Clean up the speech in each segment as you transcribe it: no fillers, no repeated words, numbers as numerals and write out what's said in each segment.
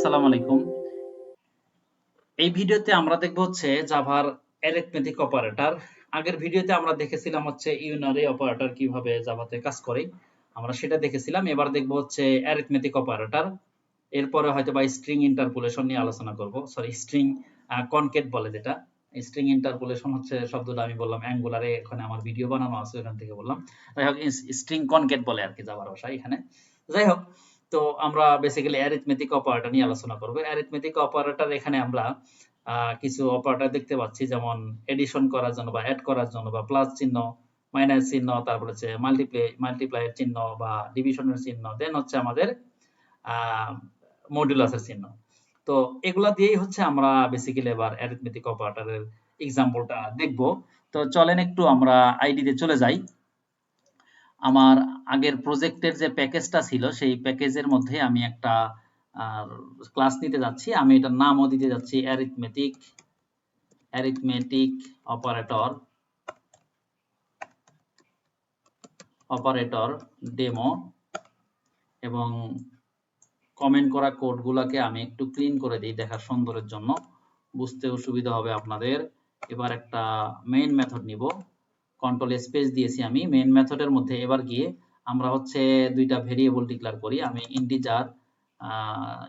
আসসালামু আলাইকুম। এই ভিডিওতে আমরা দেখব হচ্ছে জাভার অ্যারিথমেটিক অপারেটর। আগের ভিডিওতে আমরা দেখেছিলাম হচ্ছে ইউনারি অপারেটর কিভাবে জাভাতে কাজ করে, আমরা সেটা দেখেছিলাম। এবার দেখব হচ্ছে অ্যারিথমেটিক অপারেটর। এরপরে হয়তো বা স্ট্রিং ইন্টারপোলেশন নিয়ে আলোচনা করব। সরি, স্ট্রিং কনকেট বলে যেটা। স্ট্রিং ইন্টারপোলেশন হচ্ছে শব্দটা আমি বললাম অ্যাঙ্গুলারে, এখানে আমার ভিডিও বানানো আছে, এখান থেকে বললাম। যাই হোক, স্ট্রিং কনকেট বলে আর কি জাভার ভাষায় এখানে। যাই হোক, তো আমরা বেসিক্যালি অ্যারিথমেটিক অপারেটর নিয়ে আলোচনা করব। অ্যারিথমেটিক অপারেটর এখানে আমরা কিছু অপারেটর দেখতে পাচ্ছি, যেমন এডিশন করার জন্য বা অ্যাড করার জন্য বা প্লাস চিহ্ন, মাইনাস চিহ্ন, তারপর হচ্ছে মাল্টিপ্লাইয়ের চিহ্ন বা ডিভিশনের চিহ্ন, দেন হচ্ছে আমাদের মডুলাসের চিহ্ন। তো এগুলা দিয়েই হচ্ছে আমরা বেসিক্যালি এবার অ্যারিথমেটিক অপারেটরের এক্সাম্পলটা দেখব। তো চলেন একটু আমরা আইডিতে চলে যাই। আমার আগের প্রজেক্টের যে প্যাকেজটা ছিল সেই প্যাকেজের মধ্যে আমি একটা ক্লাস নিতে যাচ্ছি। আমি এটার নামও দিতে যাচ্ছি অ্যারিথমেটিক অপারেটর ডেমো, এবং কমেন্ট করা কোডগুলোকে আমি একটু ক্লিন করে দিই দেখার সুন্দরের জন্য, বুঝতেও সুবিধা হবে আপনাদের। এবার একটা মেইন মেথড নিব, কন্ট্রোল স্পেস দিয়েছি আমি। মেইন মেথডের মধ্যে এবার গিয়ে আমরা হচ্ছে দুইটা ভেরিয়েবল ডিক্লেয়ার করি। আমি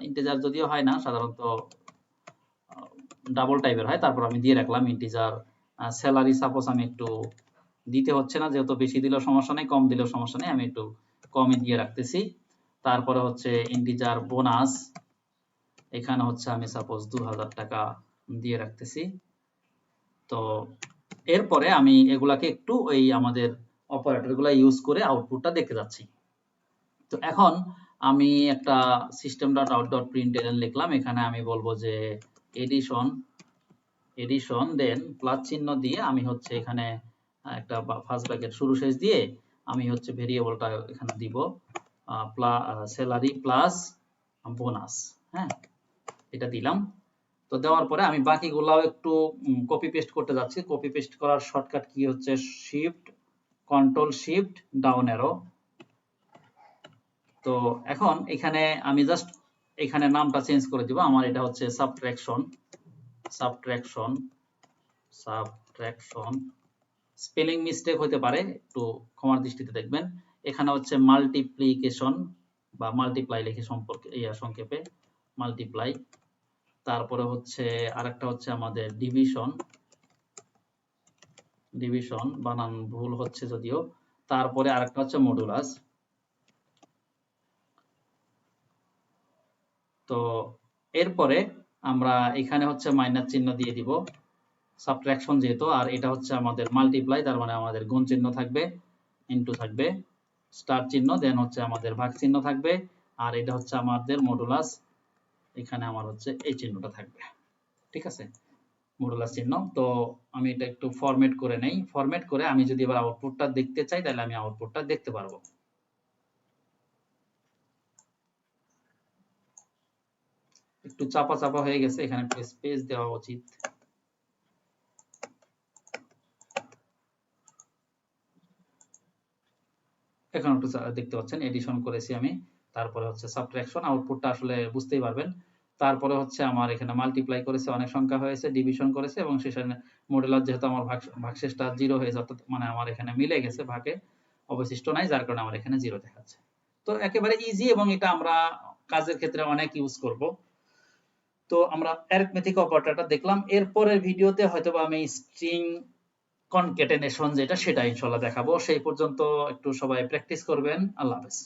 ইন্টিজার যদিও হয় না, সাধারণত ডাবল টাইপের হয়, তারপর আমি দিয়ে রাখলাম ইন্টিজার স্যালারি। সাপোজ আমি একটু দিতে হচ্ছে না, যেহেতু বেশি দিলেও সমস্যা নেই, কম দিলেও সমস্যা নেই, আমি একটু কমই দিয়ে রাখতেছি। তারপরে হচ্ছে ইন্টিজার বোনাস, এখানে হচ্ছে আমি সাপোজ 2000 টাকা দিয়ে রাখতেছি। তো এরপরে আমি এগুলাকে একটু ওই আমাদের অপারেটরগুলো ইউজ করে আউটপুটটা দেখতে যাচ্ছি। তো এখন আমি একটা system.out.println লিখলাম। এখানে আমি বলবো যে এডিশন দেন প্লাস চিহ্ন দিয়ে আমি হচ্ছে এখানে একটা ফার্স্ট ব্র্যাকেট শুরু শেষ দিয়ে আমি হচ্ছে ভেরিয়েবলটা এখানে দিব স্যালারি প্লাস বোনাস। হ্যাঁ, এটা দিলাম। তো দেওয়ার পরে আমি বাকিগুলাও একটু কপি পেস্ট করতে যাচ্ছি। কপি পেস্ট করার শর্টকাট কি হচ্ছে কন্ট্রোল শিফট ডাউন অ্যারো। তো এখন এখানে আমি জাস্ট এখানে নামটা চেঞ্জ করে দিব। আমার এটা হচ্ছে সাবট্রাকশন। স্পেলিং মিস্টেক হতে পারে, একটু ক্ষমার দৃষ্টিতে দেখবেন। এখানে হচ্ছে মাল্টিপ্লিকেশন বা মাল্টিপ্লাই লিখে সংক্ষেপে মাল্টিপ্লাই। তারপরে হচ্ছে আরেকটা হচ্ছে আমাদের ডিভিশন বানান ভুল হচ্ছে যদিও। তারপরে আরেকটা হচ্ছে মডুলাস। তো এরপরে আমরা এখানে হচ্ছে মাইনাস চিহ্ন দিয়ে দিব, সাবট্রাকশন যেহেতু, আর এটা হচ্ছে আমাদের মাল্টিপ্লাই, তার মানে আমাদের গুণ চিহ্ন থাকবে, ইনটু থাকবে, স্টার চিহ্ন, দেন হচ্ছে আমাদের ভাগ চিহ্ন থাকবে, আর এটা হচ্ছে আমাদের মডুলাস। এখানে আমার হচ্ছে এই চিহ্নটা থাকবে। ঠিক আছে, মডুলাস চিহ্ন। তো আমি এটা একটু ফরম্যাট করে নেই। ফরম্যাট করে আমি যদি এবার আউটপুটটা দেখতে চাই, তাহলে আমি আউটপুটটা দেখতে পারবো। একটু চাপা চাপা হয়ে গেছে, এখানে একটু স্পেস দেওয়া উচিত। এখন একটু দেখতে পাচ্ছেন এডিশন করেছি আমি, তারপরে হচ্ছে সাবট্রাকশন, আউটপুটটা আসলে বুঝতেই পারবেন। তারপরে হচ্ছে আমার এখানে মাল্টিপ্লাই করেছে, অনেক সংখ্যা হয়েছে, ডিভিশন করেছে, এবং শেষে মডুলার যেহেতু আমার ভাগশেষটা 0 হয়েছে, অর্থাৎ মানে আমার এখানে মিলে গেছে, ভাগে অবশিষ্ট নাই, যার কারণে আমার এখানে 0 দেখাচ্ছে। তো একেবারে ইজি, এবং এটা আমরা কাজের ক্ষেত্রে অনেক ইউজ করব। তো আমরা অ্যারিথমেটিক অপারেটরটা দেখলাম। এরপরের ভিডিওতে হয়তোবা আমি স্ট্রিং কনক্যাটেনেশন যেটা, সেটা ইনশাআল্লাহ দেখাবো। সেই পর্যন্ত একটু সবাই প্র্যাকটিস করবেন। আল্লাহ হাফেজ।